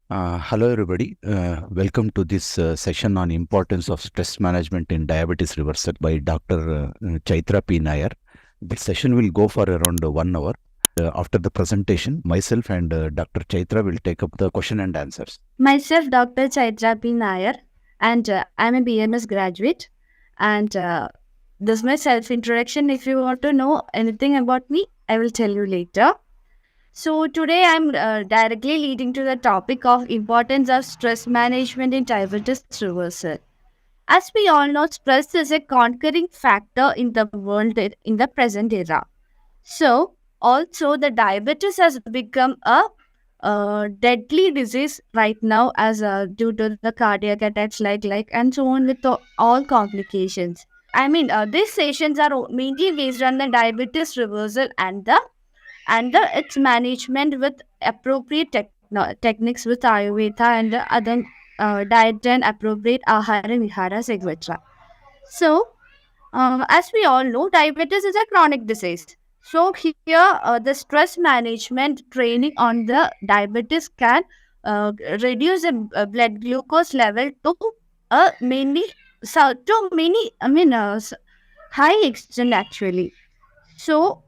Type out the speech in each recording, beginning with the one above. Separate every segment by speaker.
Speaker 1: Hello, everybody. Welcome to this session on importance of stress management in diabetes reversal by Dr. Chaitra P. Nair. This session will go for around 1 hour. After the presentation, myself and Dr. Chaitra will take up the question and answers.
Speaker 2: Myself, Dr. Chaitra P. Nair, and I'm a BMS graduate. And this is my self introduction. If you want to know anything about me, I will tell you later. So today I'm directly leading to the topic of importance of stress management in diabetes reversal. As we all know, stress is a conquering factor in the world in the present era. So, also the diabetes has become a deadly disease right now as due to the cardiac attacks, like and so on with all complications. I mean, these sessions are mainly based on the diabetes reversal and the its management with appropriate techniques with Ayurveda and the other diet and appropriate ahara viharas, etc. So, as we all know, diabetes is a chronic disease. So here, the stress management training on the diabetes can reduce the blood glucose level to mainly so to many high extent actually. So,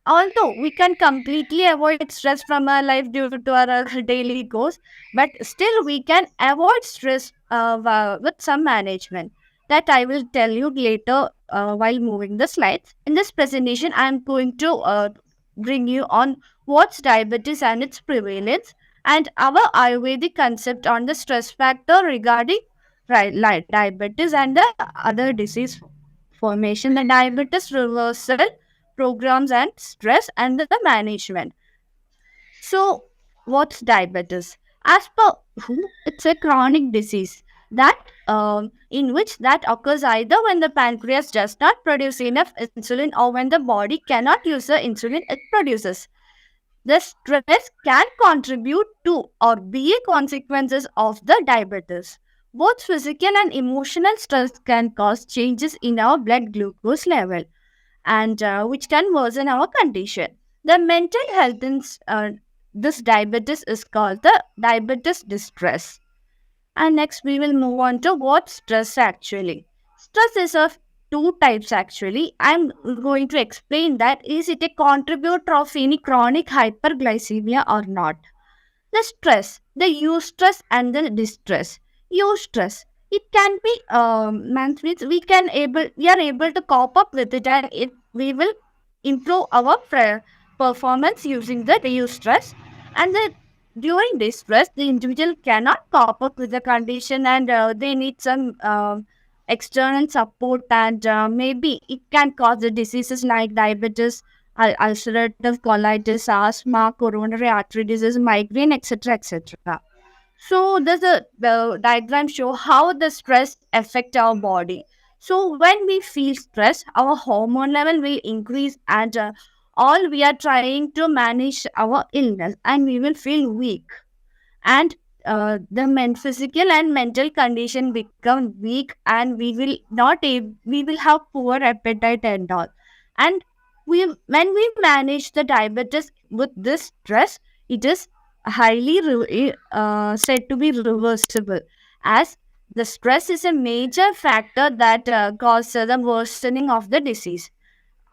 Speaker 2: although we can completely avoid stress from our life due to our daily goals, but still we can avoid stress with some management. That I will tell you later while moving the slides. In this presentation, I am going to bring you on what's diabetes and its prevalence, and our Ayurvedic concept on the stress factor regarding like diabetes and the other disease formation, the diabetes reversal programs and stress and the management. So, what's diabetes? As per who, it's a chronic disease that in which that occurs either when the pancreas does not produce enough insulin or when the body cannot use the insulin it produces. The stress can contribute to or be a consequences of the diabetes. Both physical and emotional stress can cause changes in our blood glucose level and which can worsen our condition. The mental health in this diabetes is called the diabetes distress. And next we will move on to what stress actually. Stress is of two types actually. I'm going to explain that is it a contributor of any chronic hyperglycemia or not. The stress, the eustress and the distress. Eustress, it can be means we are able to cope up with it and we will improve our performance using the eustress. And the during distress the individual cannot cope up with the condition and they need some external support and maybe it can cause the diseases like diabetes, ulcerative colitis, asthma, coronary artery disease, migraine, etc., etc. So there's the diagram show how the stress affect our body. So when we feel stress, our hormone level will increase and all we are trying to manage our illness and we will feel weak and physical and mental condition become weak and we will have poor appetite and all and when we manage the diabetes with this stress it is highly said to be reversible as the stress is a major factor that causes the worsening of the disease.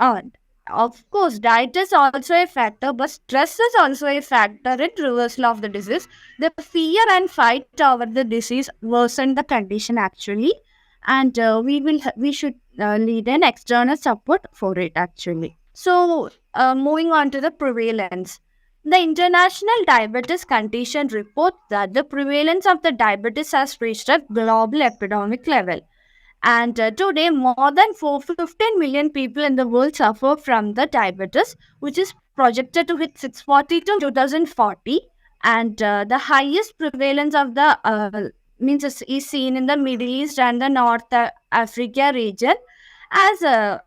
Speaker 2: And of course, diet is also a factor, but stress is also a factor in reversal of the disease. The fear and fight over the disease worsen the condition actually, and we should need an external support for it actually. So, moving on to the prevalence. The International Diabetes Condition reports that the prevalence of the diabetes has reached a global epidemic level. And today, more than 415 million people in the world suffer from the diabetes, which is projected to hit 640 to 2040. And the highest prevalence of the is seen in the Middle East and the North Africa region. As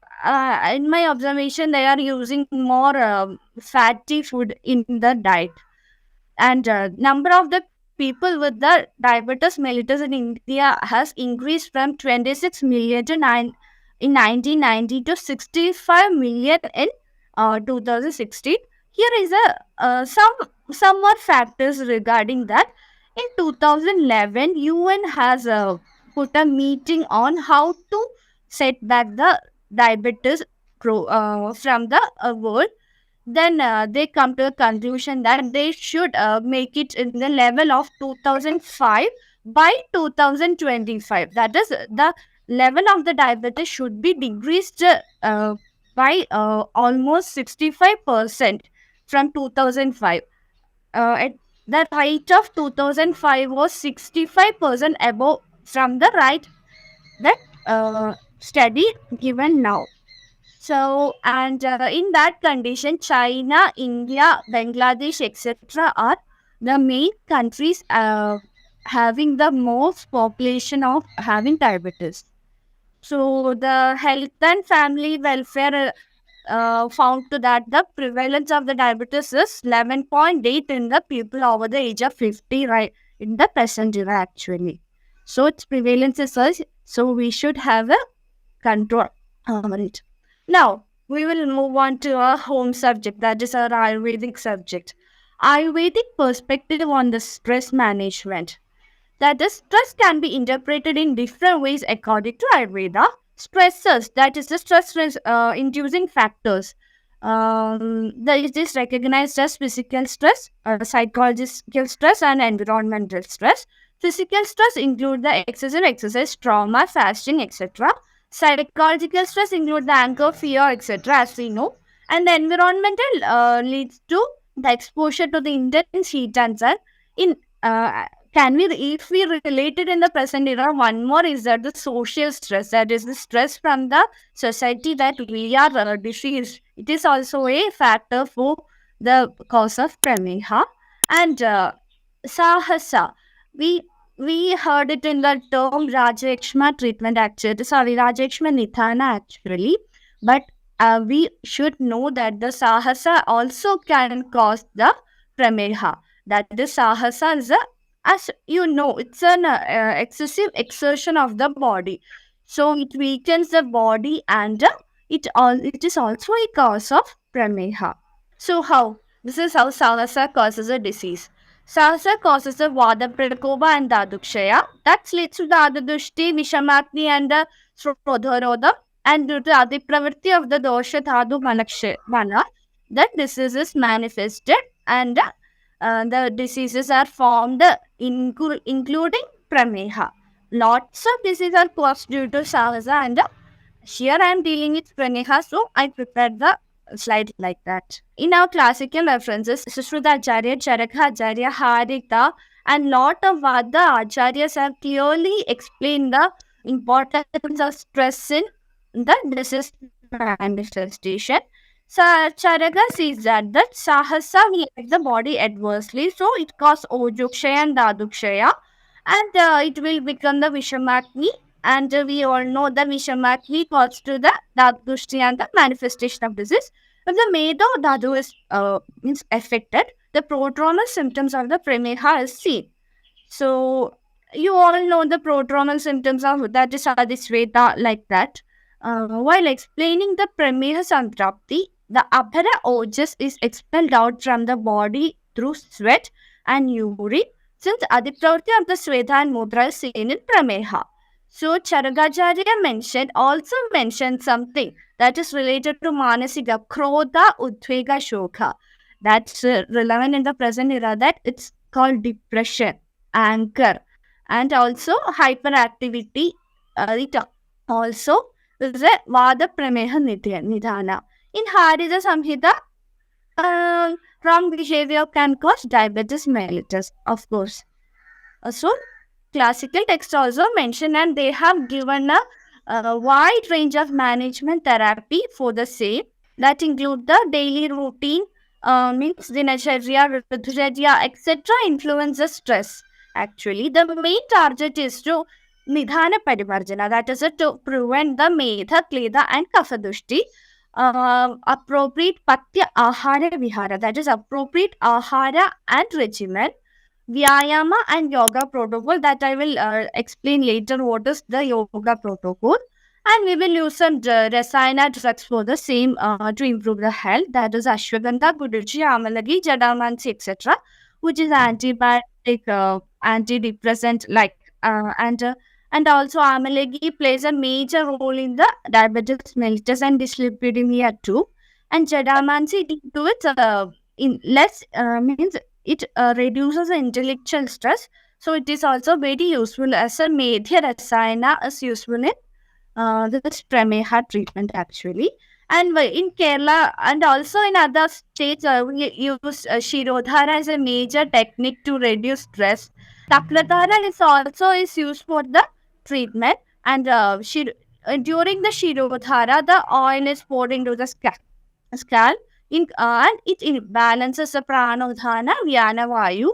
Speaker 2: in my observation, they are using more fatty food in the diet, and number of the people with the diabetes mellitus in India has increased from 26 million to 9 in 1990 to 65 million in 2016. Here is some more factors regarding that. In 2011, UN has put a meeting on how to set back the diabetes from the world. Then they come to a conclusion that they should make it in the level of 2005 by 2025. That is, the level of the diabetes should be decreased by almost 65% from 2005. At the rate of 2005 was 65% above from the right that study given now. So, and in that condition, China, India, Bangladesh, etc., are the main countries having the most population of having diabetes. So, the Health and Family Welfare found to that the prevalence of the diabetes is 11.8 in the people over the age of 50, right, in the present era actually. So, its prevalence is such, so we should have a control over it. Now, we will move on to our home subject, that is our Ayurvedic subject. Ayurvedic perspective on the stress management. That is, stress can be interpreted in different ways according to Ayurveda. Stressors, that is the stress inducing factors. That is recognized as physical stress, psychological stress, and environmental stress. Physical stress include the excessive exercise, trauma, fasting, etc. Psychological stress include the anger, fear, etc. As we know, and the environmental leads to the exposure to the intense heat and sun. In can we, if we relate it in the present era, one more is that the social stress, that is the stress from the society that we are diseased. It is also a factor for the cause of prameha. And sahasa, we we heard it in the term Rajakshma treatment actually, sorry, Rajakshma Nithana actually, but we should know that the sahasa also can cause the prameha. That the sahasa is a, as you know, it's an excessive exertion of the body, so it weakens the body, and it is also a cause of prameha. So how, this is how sahasa causes a disease. Sahasa causes the vada prakopa and dadukshaya. That leads to the adadushti, vishamakni, and the srodharodha, and due to adipravritti of the dosha dhadu mana, that disease is manifested, and the diseases are formed, including prameha. Lots of diseases are caused due to sahasa, and here I am dealing with prameha, so I prepared the slide like that. In our classical references, Sushrutacharya, Charakacharya, Harita, and lot of other acharyas have clearly explained the importance of stress in the disease manifestation. So, Charaka says that sahasa will affect the body adversely, so it causes ojukshaya and dadukshaya, and it will become the vishamakni, and we all know the vishamakni causes to the dadushti and the manifestation of disease. If the Medo Dhatu is means affected, the prodromal symptoms of the prameha is seen. So you all know the prodromal symptoms of that is Adisveta like that. While explaining the prameha santrapti, the abhara ojas is expelled out from the body through sweat and urine, since adipravati of the sweta and mudra is seen in prameha. So Charagacharya also mentioned something that is related to manasika, krodha, udvega, shokha. That's relevant in the present era, that it's called depression, anger, and also hyperactivity. It also is a vada prameha nidhana. In Harita Samhita, wrong behavior can cause diabetes mellitus, of course. So, classical texts also mention, and they have given a wide range of management therapy for the same, that include the daily routine, means dinacharya, ritujacharya, etc. influences stress. Actually, the main target is to nidhana parimarjana, that is to prevent the medha, kleda, and kafadushti. Appropriate patya ahara vihara, that is appropriate ahara and regimen. Vyayama and yoga protocol, that I will explain later what is the yoga protocol, and we will use some rasayana drugs for the same to improve the health, that is ashwagandha, guduchi, amalagi, jadamansi, etc., which is antibiotic antidepressant and also amelanine plays a major role in the diabetes mellitus and dyslipidemia too. And jadamancy due to its in less means it reduces the intellectual stress. So it is also very useful as a medhya rasayana is useful in this Prameha treatment actually. And in Kerala and also in other states, we use Shirodhara as a major technique to reduce stress. Takladhara is used for the treatment, and during the Shirodhara, the oil is poured into the scalp and it balances the pranodhana, vyana vayu,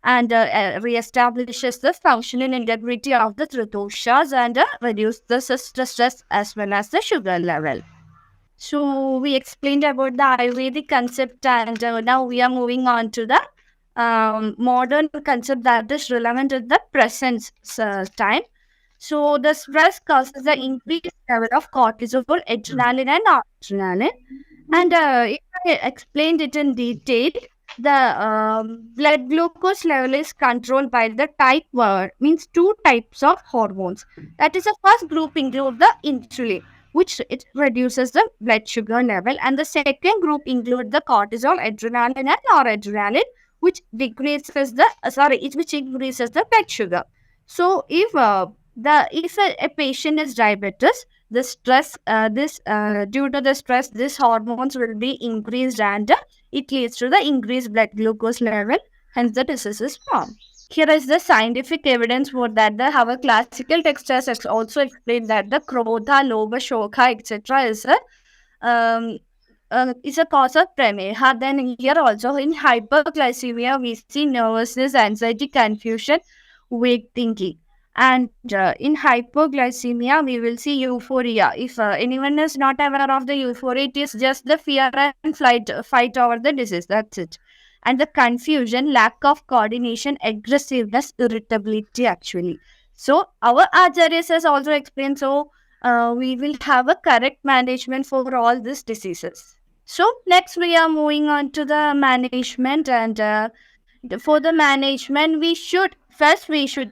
Speaker 2: and reestablishes the functional integrity of the tritoshas and reduce the stress as well as the sugar level. So we explained about the Ayurvedic concept, and now we are moving on to the modern concept that is relevant at the present time. So the stress causes the increased level of cortisol, adrenaline, and noradrenaline. And if I explained it in detail, the blood glucose level is controlled by the type 1, means 2 types of hormones. That is, the first group include the insulin, which it reduces the blood sugar level, and the second group include the cortisol, adrenaline, and noradrenaline, which decreases the which increases the blood sugar. So if a patient is diabetes, the stress due to the stress, these hormones will be increased, and it leads to the increased blood glucose level, hence the disease is formed. Here is the scientific evidence for that. Our classical text has also explained that the krodha, lobha, shokha, etc. Is a cause of prameha. Then here also in hyperglycemia, we see nervousness, anxiety, confusion, weak thinking. And in hypoglycemia, we will see euphoria. If anyone is not aware of the euphoria, it is just the fear and fight over the disease. That's it. And the confusion, lack of coordination, aggressiveness, irritability actually. So our Acharyas has also explained, so we will have a correct management for all these diseases. So next we are moving on to the management, and for the management we should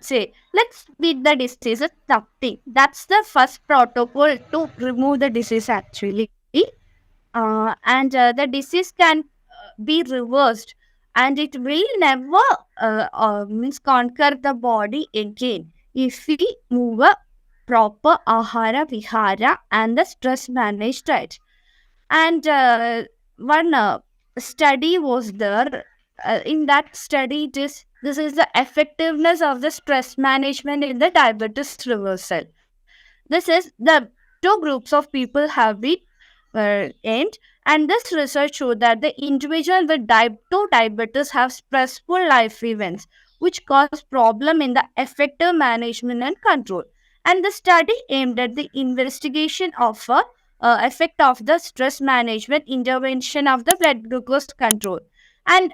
Speaker 2: say, let's beat the disease. It's nothing. That's the first protocol to remove the disease actually. And the disease can be reversed, and it will never means conquer the body again if we move a proper ahara vihara and the stress managed diet. And one study was there. In that study, this is the effectiveness of the stress management in the diabetes reversal. This is the 2 groups of people have been aimed, and this research showed that the individual with type 2 diabetes have stressful life events which cause problem in the effective management and control. And the study aimed at the investigation of effect of the stress management, intervention of the blood glucose control. And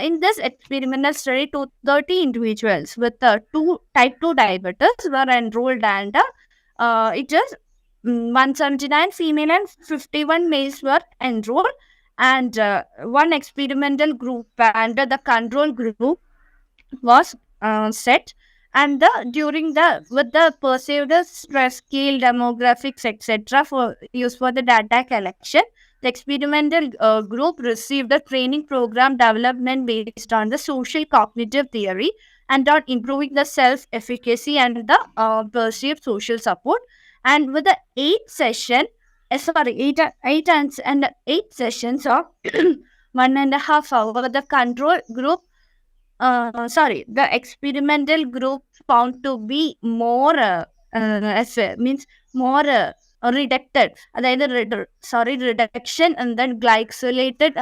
Speaker 2: in this experimental study, 230 individuals with type 2 diabetes were enrolled, and it is 179 female and 51 males were enrolled, and one experimental group and the control group was set. And with the perceived stress scale, demographics, etc., for use for the data collection, the experimental group received a training program development based on the social cognitive theory and on improving the self-efficacy and the perceived social support. And with the 8 sessions of 1.5 hours, the control group the experimental group found to be more reducted, reduction and then glycolated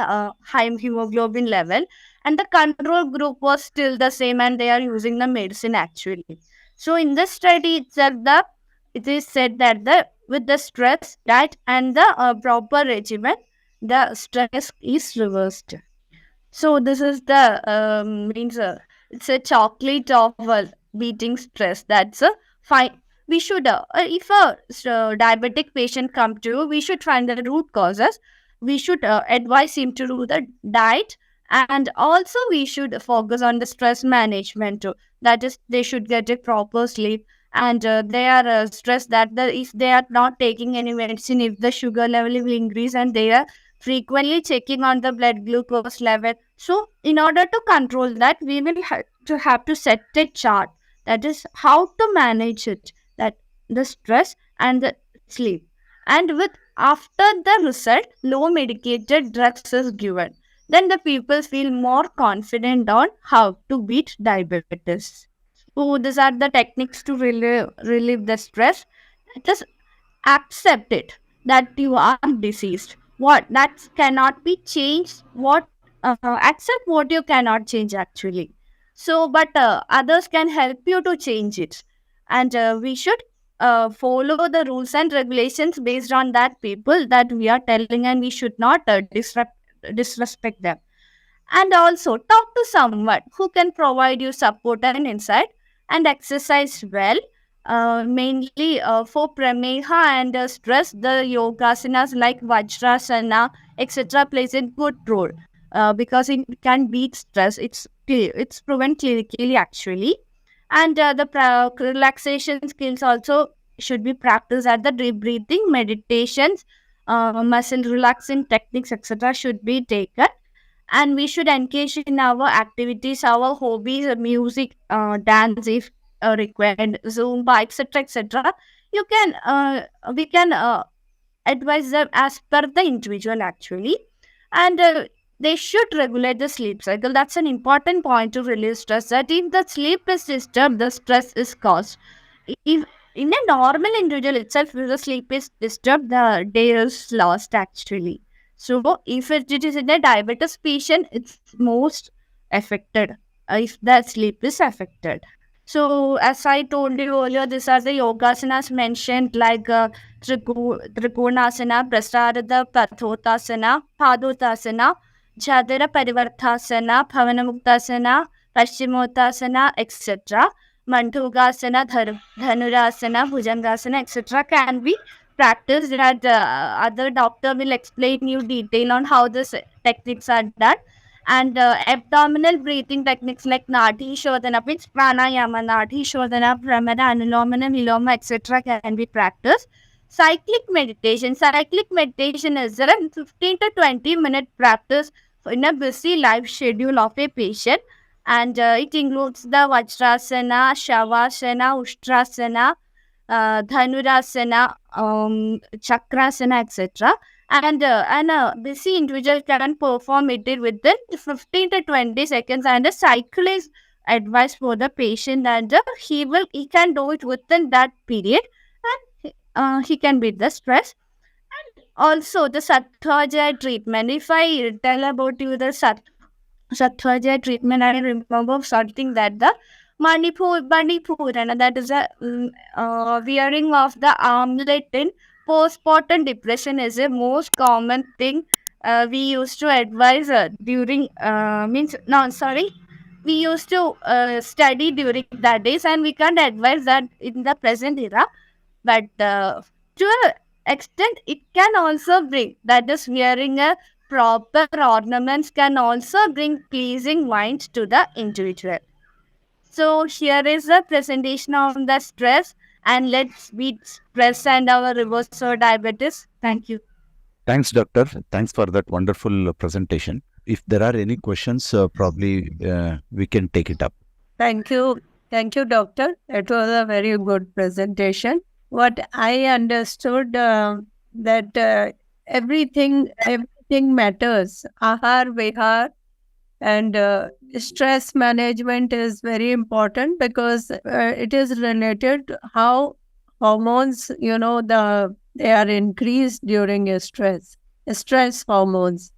Speaker 2: high hemoglobin level, and the control group was still the same, and they are using the medicine actually. So in this study itself, it is said that with the stress diet and the proper regimen, the stress is reversed. So this is the it's a chocolate of beating stress. That's a fine. We should if a diabetic patient come to you, we should find the root causes. We should advise him to do the diet, and also we should focus on the stress management too. that is they should get a proper sleep, and they are stressed that if they are not taking any medicine, if the sugar level will increase, and they are frequently checking on the blood glucose level. So in order to control that, we will have to set a chart, that is how to manage it, that the stress and the sleep. And with after the result, low medicated drugs is given, then the people feel more confident on how to beat diabetes. So these are the techniques to relieve the stress. Just accept it that you are diseased. What that cannot be changed. What accept what you cannot change actually. So, but others can help you to change it, and we should follow the rules and regulations based on that people that we are telling, and we should not disrespect them. And also talk to someone who can provide you support and insight, and exercise well. Mainly for prameha and stress, the yogasanas like vajrasana etc plays a good role, because it can beat stress. It's proven clinically actually. And the relaxation skills also should be practiced, at the deep breathing meditations, muscle relaxing techniques etc should be taken. And we should engage in our activities, our hobbies, music, dance if required, zumba etc. You can we can advise them as per the individual actually. And they should regulate the sleep cycle. That's an important point to release stress, that if the sleep is disturbed, the stress is caused. If in a normal individual itself, if the sleep is disturbed, the day is lost actually. So if it is in a diabetes patient, it's most affected if the sleep is affected. So as I told you earlier, these are the yogasanas mentioned, like Trikonasana, Prasarada Pathotasana, Padotasana, Jadara Parivarthasana, Bhavanamuktasana, Paschimottasana, etc. Mandhugasana, Dhanurasana, Bhujangasana, etc. can be practiced. That other doctor will explain you detail on how this techniques are done. And abdominal breathing techniques like Nadi Shodhana, which pranayama, Nadi Shodhana, Pramana, Anulomana, Viloma, etc. can be practiced. Cyclic meditation is a 15 to 20-minute practice in a busy life schedule of a patient, and it includes the Vajrasana, Shavasana, Ustrasana, Dhanurasana, Chakrasana, etc. And a busy individual can perform it within 15 to 20 seconds, and a cycle is advised for the patient, and he can do it within that period, and he can beat the stress. And also the Sattvaja treatment. If I tell about you the Sattvaja treatment, I remember something that the Manipurana, that is a wearing of the armlet in postpartum depression is a most common thing we used to advise during means no sorry we used to study during that days, and we can't advise that in the present era. But to an extent it can also bring, that is wearing a proper ornaments can also bring pleasing minds to the individual. So here is a presentation on the stress, and let's beat stress and our reverse diabetes. Thank you.
Speaker 1: Thanks, doctor. Thanks for that wonderful presentation. If there are any questions, probably we can take it up.
Speaker 3: Thank you. Thank you, doctor. It was a very good presentation. What I understood that everything matters. Ahar, vihar, and stress management is very important, because it is related how hormones, they are increased during stress hormones,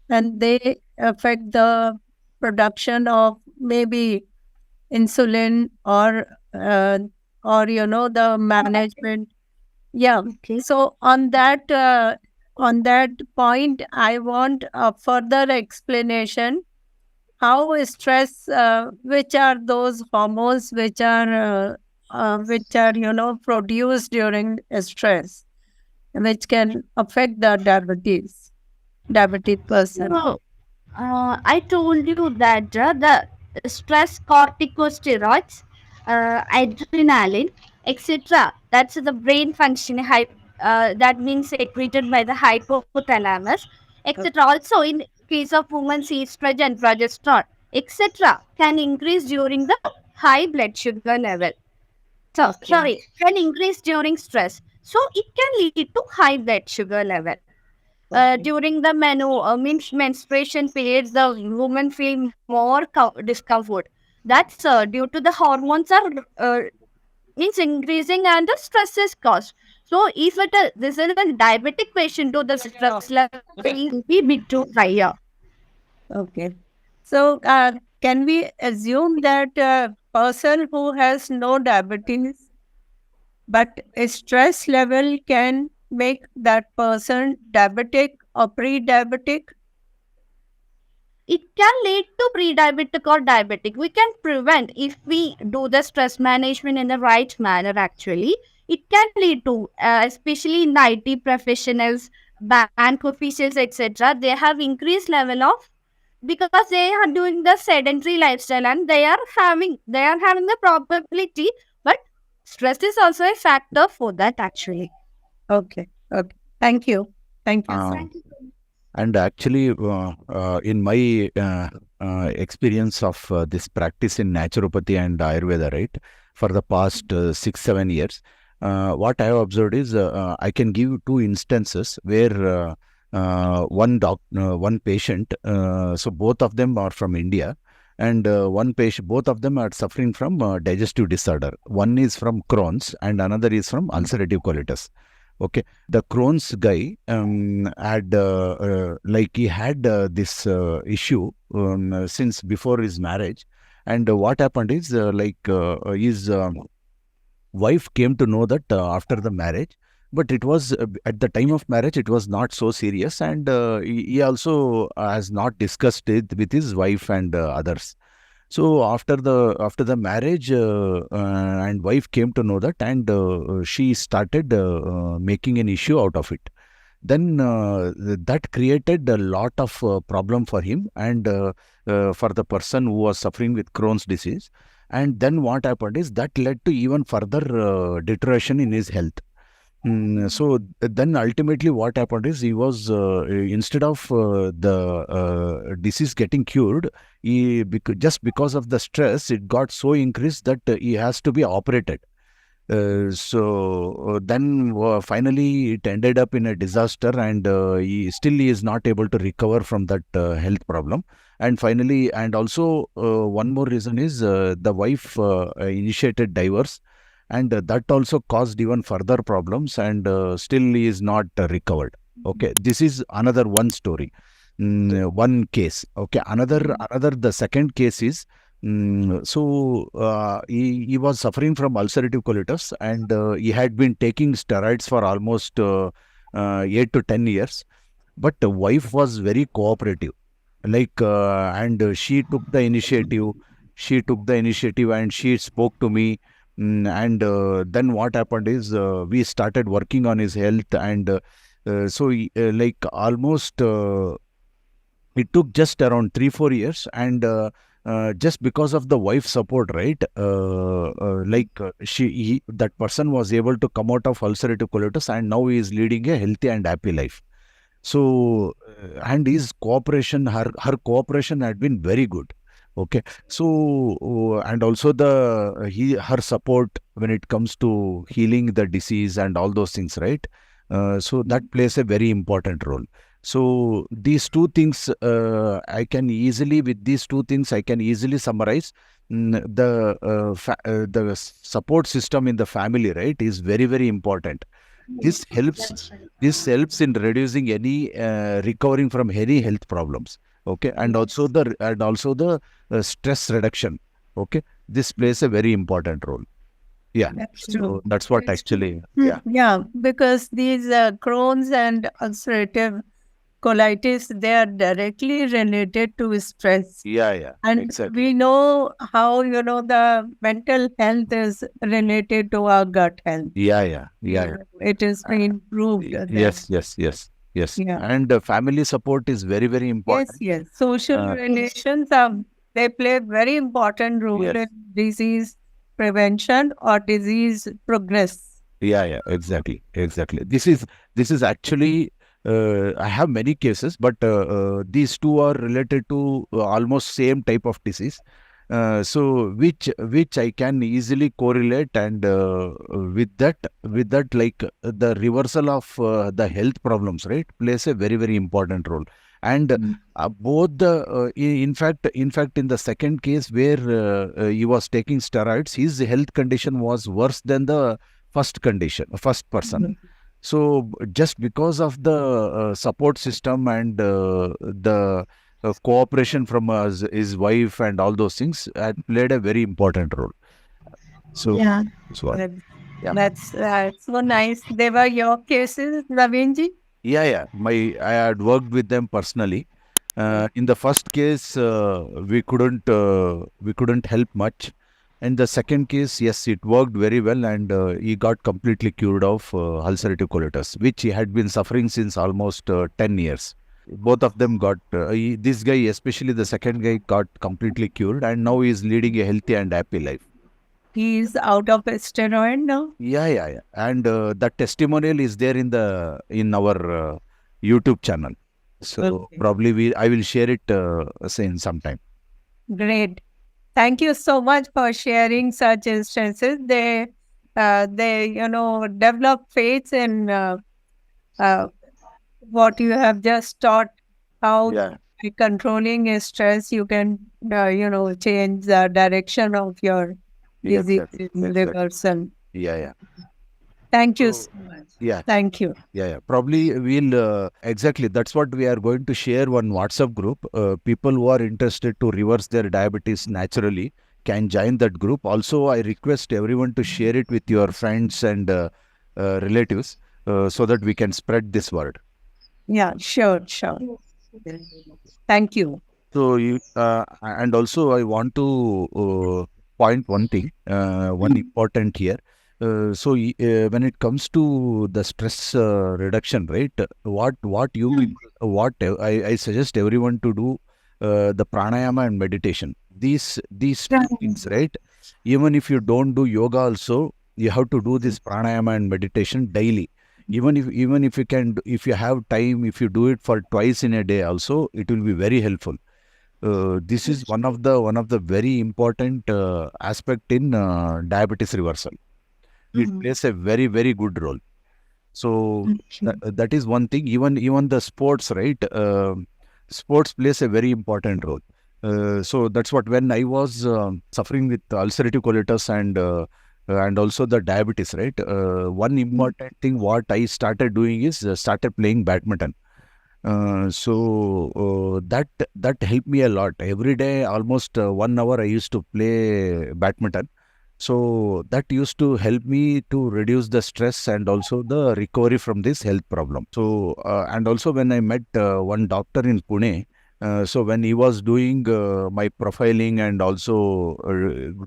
Speaker 3: and they affect the production of maybe insulin or the management. Yeah.
Speaker 2: Okay.
Speaker 3: So on that point, I want a further explanation. How stress, which are those hormones which are produced during stress, which can affect the diabetes person.
Speaker 2: So, I told you that the stress corticosteroids, adrenaline, etc. That's the brain function. That means secreted by the hypothalamus, etc. Also, in case of women's estrogen, progesterone, etc., can increase during the high blood sugar level. So, sorry, can increase during stress. So, it can lead to high blood sugar level. During the means menstruation periods, the women feel more discomfort. That's due to the hormones are means increasing and the stress is caused. So if this is a diabetic patient, to the stress level will be bit too higher.
Speaker 3: Okay. So, can we assume that a person who has no diabetes, but a stress level can make that person diabetic or pre-diabetic?
Speaker 2: It can lead to pre-diabetic or diabetic. We can prevent if we do the stress management in the right manner. Actually, it can lead to, especially in IT professionals, bank officials, etc. They have increased level of, because they are doing the sedentary lifestyle and they are having the probability. But stress is also a factor for that actually.
Speaker 3: Okay. Okay. Thank you. Thank you.
Speaker 1: Uh,
Speaker 3: sir.
Speaker 2: Thank you.
Speaker 1: And actually, in my experience of this practice in naturopathy and Ayurveda, right, for the past 6-7 years, what I have observed is I can give you two instances where one patient, so both of them are from India, and one patient, both of them are suffering from digestive disorder. One is from Crohn's and another is from ulcerative colitis. Okay, the Crohn's guy had he had this issue since before his marriage, and what happened is his wife came to know that after the marriage, but it was at the time of marriage it was not so serious, and he also has not discussed it with his wife and others. So after the marriage, and wife came to know that, and she started making an issue out of it. Then that created a lot of problem for him and for the person who was suffering with Crohn's disease. And then what happened is that led to even further deterioration in his health. So then ultimately what happened is he was instead of the disease getting cured, just because of the stress, it got so increased that he has to be operated. So then finally it ended up in a disaster, and he is not able to recover from that health problem. And finally, and also one more reason is the wife initiated divorce, and that also caused even further problems, and still he is not recovered. Okay, this is another one story, one case. Okay, another the second case is, he was suffering from ulcerative colitis, and he had been taking steroids for almost 8 to 10 years, but the wife was very cooperative, and she took the initiative. And she spoke to me. And then what happened is we started working on his health, and almost it took just around 3-4 years, and just because of the wife's support, right, that person was able to come out of ulcerative colitis, and now he is leading a healthy and happy life. So and his cooperation, her cooperation had been very good. Okay, so and also her support when it comes to healing the disease and all those things, right? So that plays a very important role. So these two things, with these two things, I can easily summarize the support system in the family, right, is very, very important. This helps. This helps in reducing any recovering from any health problems. Okay, and also the stress reduction. Okay, this plays a very important role. Yeah,
Speaker 3: That's
Speaker 1: so
Speaker 3: true.
Speaker 1: that's what actually.
Speaker 3: Hmm,
Speaker 1: Yeah,
Speaker 3: Yeah, because these Crohn's and ulcerative colitis, they are directly related to stress.
Speaker 1: yeah,
Speaker 3: And
Speaker 1: exactly.
Speaker 3: we know how, the mental health is related to our gut health.
Speaker 1: Yeah.
Speaker 3: It is been proved that.
Speaker 1: Yes.
Speaker 3: Yeah.
Speaker 1: And family support is very, very
Speaker 3: Yes,
Speaker 1: important.
Speaker 3: yes. Social
Speaker 1: Uh,
Speaker 3: relations are they play a very important role
Speaker 1: Yes.
Speaker 3: in disease prevention or disease progress.
Speaker 1: Yeah, exactly. This is actually I have many cases, but these two are related to almost same type of disease. So which I can easily correlate, and with that like the reversal of the health problems, right, plays a very important role. And both the in fact in the second case where he was taking steroids, his health condition was worse than the first person. So just because of the support system and the cooperation from his wife and all those things had played a very important role. So
Speaker 2: Yeah.
Speaker 1: that's what.
Speaker 3: That-
Speaker 1: Yeah.
Speaker 3: That's so nice. They were your cases, Ravinji?
Speaker 1: Yeah. I had worked with them personally. In the first case, we couldn't help much. In the second case, yes, it worked very well, and he got completely cured of ulcerative colitis, which he had been suffering since almost 10 years. Both of them got, this guy, especially the second guy, got completely cured, and now he is leading a healthy and happy life.
Speaker 3: He's out of steroid now.
Speaker 1: Yeah. And that testimonial is there in our YouTube channel. So
Speaker 3: Okay.
Speaker 1: probably I will share it say in some time.
Speaker 3: Great. Thank you so much for sharing such instances. They develop faith in what you have just taught. How
Speaker 1: Yeah.
Speaker 3: by controlling stress, you can change the direction of your disease reversal.
Speaker 1: Yeah.
Speaker 3: Thank you
Speaker 1: So,
Speaker 3: so much.
Speaker 1: yeah.
Speaker 3: Thank you.
Speaker 1: Yeah. Probably we'll exactly. That's what we are going to share one WhatsApp group. People who are interested to reverse their diabetes naturally can join that group. Also, I request everyone to share it with your friends and relatives so that we can spread this word.
Speaker 3: Yeah, sure. Thank you.
Speaker 1: So and also I want to point one thing, one important here. When it comes to the stress reduction, right? I suggest everyone to do the pranayama and meditation. These two things, right? Even if you don't do yoga, also you have to do this pranayama and meditation daily. Even if you can, if you have time, if you do it for twice in a day, also it will be very helpful. This is one of the very important aspect in diabetes reversal. It plays a very good role. So that is one thing. Even the sports, right? Sports plays a very important role. So that's what, when I was suffering with ulcerative colitis and also the diabetes, right? One important thing what I started doing is started playing badminton. That helped me a lot. Every day, almost 1 hour, I used to play badminton. So that used to help me to reduce the stress and also the recovery from this health problem. So and also when I met one doctor in Pune, so when he was doing my profiling and also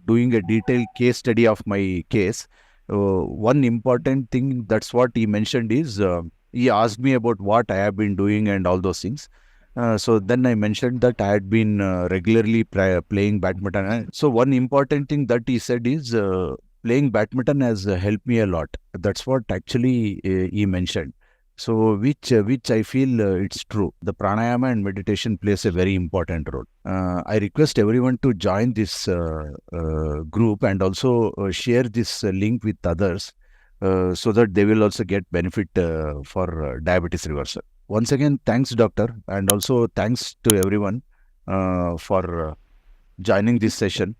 Speaker 1: doing a detailed case study of my case, one important thing that's what he mentioned is he asked me about what I have been doing and all those things. So then I mentioned that I had been regularly playing badminton. So one important thing that he said is playing badminton has helped me a lot. That's what actually he mentioned. So which I feel it's true. The pranayama and meditation plays a very important role. I request everyone to join this group and also share this link with others so that they will also get benefit for diabetes reversal. Once again, thanks, doctor, and also thanks to everyone for joining this session.